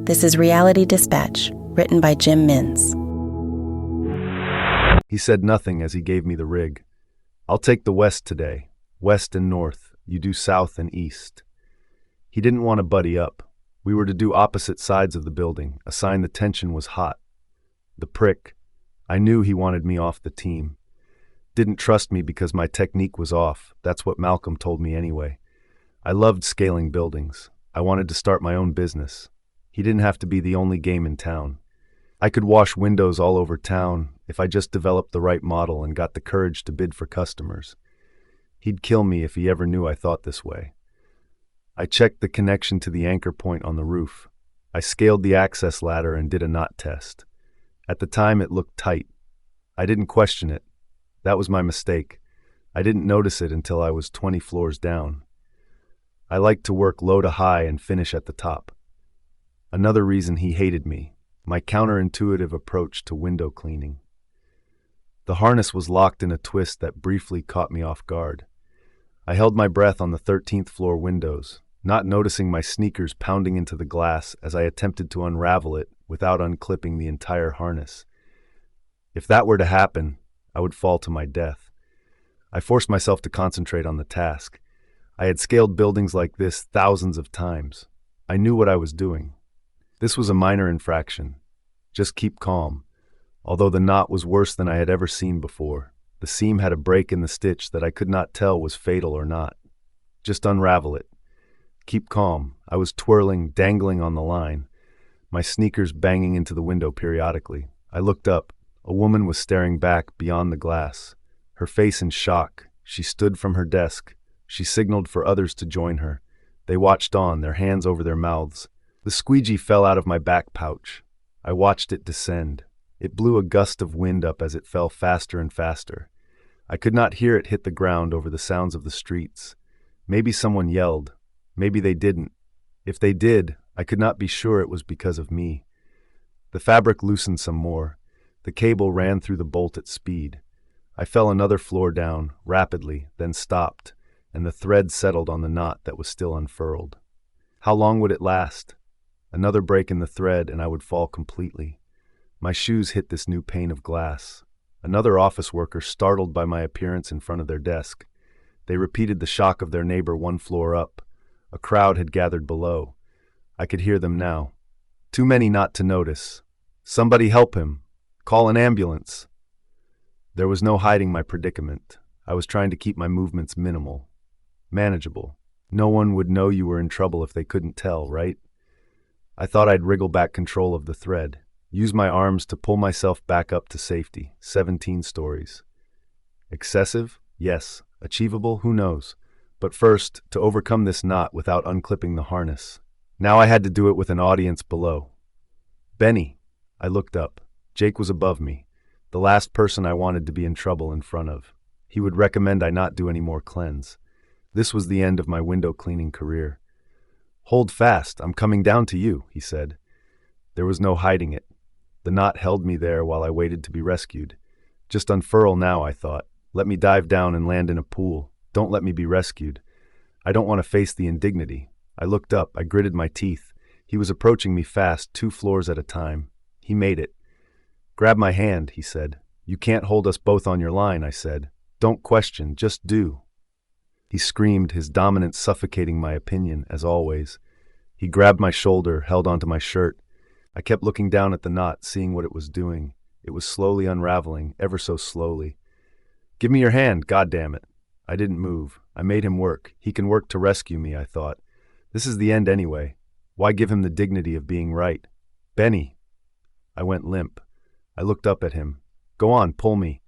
This is Reality Dispatch, written by Jim Mintz. He said nothing as he gave me the rig. I'll take the west today. West and north. You do south and east. He didn't want to buddy up. We were to do opposite sides of the building, a sign the tension was hot. The prick. I knew he wanted me off the team. Didn't trust me because my technique was off. That's what Malcolm told me anyway. I loved scaling buildings. I wanted to start my own business. He didn't have to be the only game in town. I could wash windows all over town if I just developed the right model and got the courage to bid for customers. He'd kill me if he ever knew I thought this way. I checked the connection to the anchor point on the roof. I scaled the access ladder and did a knot test. At the time, it looked tight. I didn't question it. That was my mistake. I didn't notice it until I was 20 floors down. I liked to work low to high and finish at the top. Another reason he hated me, my counterintuitive approach to window cleaning. The harness was locked in a twist that briefly caught me off guard. I held my breath on the 13th floor windows, not noticing my sneakers pounding into the glass as I attempted to unravel it without unclipping the entire harness. If that were to happen, I would fall to my death. I forced myself to concentrate on the task. I had scaled buildings like this thousands of times. I knew what I was doing. This was a minor infraction. Just keep calm. Although the knot was worse than I had ever seen before, the seam had a break in the stitch that I could not tell was fatal or not. Just unravel it. Keep calm. I was twirling, dangling on the line, my sneakers banging into the window periodically. I looked up. A woman was staring back beyond the glass, her face in shock. She stood from her desk. She signaled for others to join her. They watched on, their hands over their mouths. The squeegee fell out of my back pouch. I watched it descend. It blew a gust of wind up as it fell faster and faster. I could not hear it hit the ground over the sounds of the streets. Maybe someone yelled. Maybe they didn't. If they did, I could not be sure it was because of me. The fabric loosened some more. The cable ran through the bolt at speed. I fell another floor down, rapidly, then stopped, and the thread settled on the knot that was still unfurled. How long would it last? Another break in the thread and I would fall completely. My shoes hit this new pane of glass. Another office worker startled by my appearance in front of their desk. They repeated the shock of their neighbor one floor up. A crowd had gathered below. I could hear them now. Too many not to notice. Somebody help him. Call an ambulance. There was no hiding my predicament. I was trying to keep my movements minimal, manageable. No one would know you were in trouble if they couldn't tell, right? I thought I'd wriggle back control of the thread, use my arms to pull myself back up to safety. 17 stories. Excessive? Yes. Achievable? Who knows? But first, to overcome this knot without unclipping the harness. Now I had to do it with an audience below. Benny. I looked up. Jake was above me, the last person I wanted to be in trouble in front of. He would recommend I not do any more cleanse. This was the end of my window cleaning career. Hold fast, I'm coming down to you, he said. There was no hiding it. The knot held me there while I waited to be rescued. Just unfurl now, I thought. Let me dive down and land in a pool. Don't let me be rescued. I don't want to face the indignity. I looked up, I gritted my teeth. He was approaching me fast, 2 floors at a time. He made it. Grab my hand, he said. You can't hold us both on your line, I said. Don't question, just do. He screamed, his dominance suffocating my opinion, as always. He grabbed my shoulder, held onto my shirt. I kept looking down at the knot, seeing what it was doing. It was slowly unraveling, ever so slowly. Give me your hand, goddammit. I didn't move. I made him work. He can work to rescue me, I thought. This is the end anyway. Why give him the dignity of being right? Benny. I went limp. I looked up at him. Go on, pull me.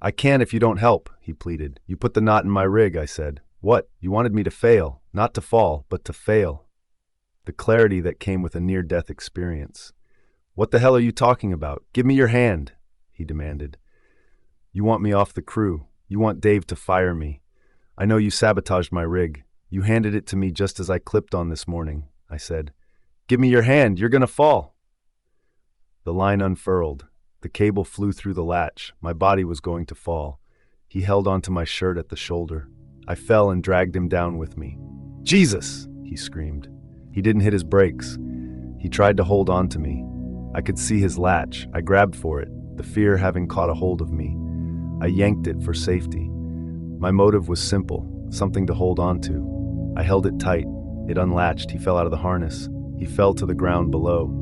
I can't if you don't help, he pleaded. You put the knot in my rig, I said. What? You wanted me to fail. Not to fall, but to fail. The clarity that came with a near-death experience. What the hell are you talking about? Give me your hand, he demanded. You want me off the crew. You want Dave to fire me. I know you sabotaged my rig. You handed it to me just as I clipped on this morning, I said. Give me your hand. You're gonna fall. The line unfurled. The cable flew through the latch. My body was going to fall. He held onto my shirt at the shoulder. I fell and dragged him down with me. Jesus! He screamed. He didn't hit his brakes. He tried to hold on to me. I could see his latch. I grabbed for it, the fear having caught a hold of me. I yanked it for safety. My motive was simple, something to hold on to. I held it tight. It unlatched. He fell out of the harness. He fell to the ground below.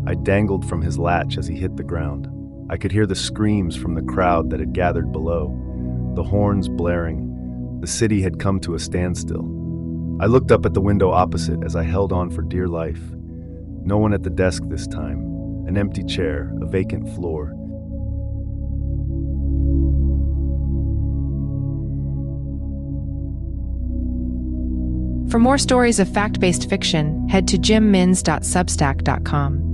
I dangled from his latch as he hit the ground. I could hear the screams from the crowd that had gathered below, the horns blaring. The city had come to a standstill. I looked up at the window opposite as I held on for dear life. No one at the desk this time. An empty chair, a vacant floor. For more stories of fact-based fiction, head to jimmins.substack.com.